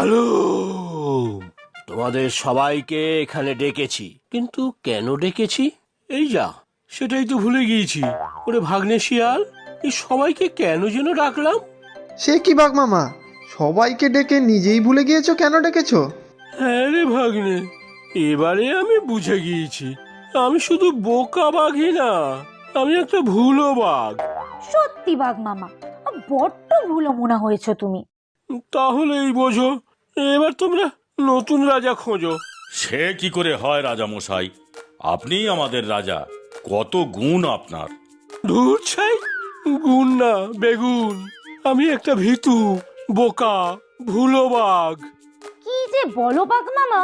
ভালো। তোমাদের সবাইকে এখানে ডেকেছি, কিন্তু কেন ডেকেছি এই যা সেটাই তো ভুলে গিয়েছি। ওরে ভাগ্নে শিয়াল, এই সবাইকে কেন যেন ডাকলাম? সে কি বাঘ মামা, সবাইকে ডেকে নিজেই ভুলে গিয়েছো কেন ডেকেছো? হ্যাঁ রে ভাগ্নে, এবারে আমি বুঝে গিয়েছি। আমি শুধু বোকা বাঘই না, আমি একটা ভুলো বাঘ। সত্যি বাঘ মামা, বড্ড ভুলো মনে হয়েছো তুমি। তাহলেই বোঝো, এবার তোমরা নতুন রাজা খোঁজো। সে কি করে হয় রাজা মশাই? আপনিই আমাদের রাজা, কত গুণ আপনার। ধুর ছাই, গুণ না বেগুন। আমি একটা ভীতু, বোকা, ভুলো বাঘ। কি যে বলো বাঘ মামা,